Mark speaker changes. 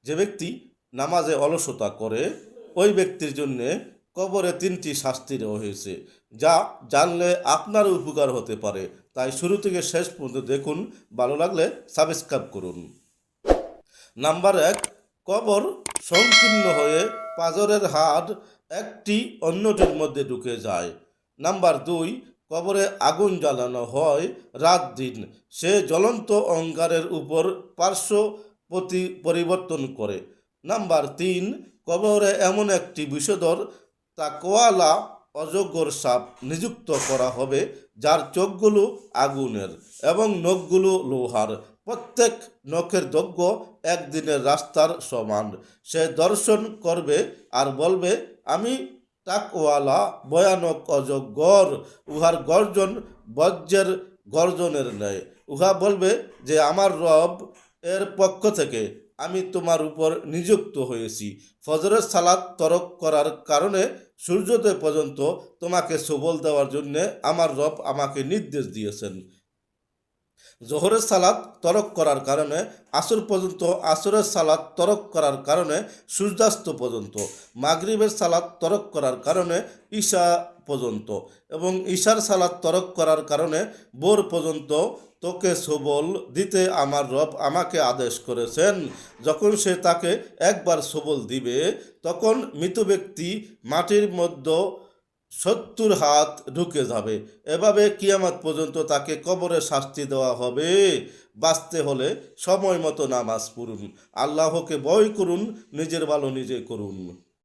Speaker 1: যে ব্যক্তি নামাজে অলসতা করে ওই ব্যক্তির জন্যে কবরে 3টি শাস্তি দেওয়া হয়েছে, যা জানলে আপনারও উপকার হতে পারে। তাই শুরু থেকে শেষ পর্যন্ত দেখুন, ভালো লাগলে সাবস্ক্রাইব করুন। নাম্বার 1, কবর সংকীর্ণ হয়ে পাঁজরের হাড় একটি অন্যটির মধ্যে ঢুকে যায়। নাম্বার 2, কবরে আগুন জ্বালানো হয় রাত দিন, সে জ্বলন্ত অঙ্গারের উপর পার্শ্ব পরিবর্তন করে। নাম্বার 3, কবরে এমন একটি বিষধর তাকওয়ালা অজগর সাপ নিযুক্ত করা হবে, যার চোখগুলো আগুনের এবং নখগুলো লোহার। প্রত্যেক নখের দৈর্ঘ্য একদিনের রাস্তার সমান। সে দর্শন করবে আর বলবে, আমি তাকওয়ালা ভয়ানক অজগর। উহার গর্জন বজ্রের গর্জনের ন্যায়। উহা বলবে যে, আমার রব এর পক্ষ থেকে আমি তোমার উপর নিযুক্ত হয়েছি। ফজরের সালাত তরক করার কারণে সূর্যোদয় পর্যন্ত তোমাকে সবল দেওয়ার জন্য আমার রব আমাকে নির্দেশ দিয়েছেন। জোহরের সালাত তরক করার কারণে আসর পর্যন্ত, আসরের সালাত তরক করার কারণে সূর্যাস্ত পর্যন্ত, মাগরিবের সালাত তরক করার কারণে ঈশা পর্যন্ত এবং ঈশার সালাত তরক করার কারণে ভোর পর্যন্ত তোকে সবল দিতে আমার রব আমাকে আদেশ করেছেন। যখন সে তাকে একবার সবল দিবে, তখন মৃত ব্যক্তি মাটির মধ্যে 70 হাত ঢুকে যাবে। এভাবে কিয়ামত পর্যন্ত তাকে কবরে শাস্তি দেওয়া হবে। বাঁচতে হলে সময় মতো নামাজ পড়ুন, আল্লাহকে ভয় করুন, নিজের ভালো নিজে করুন।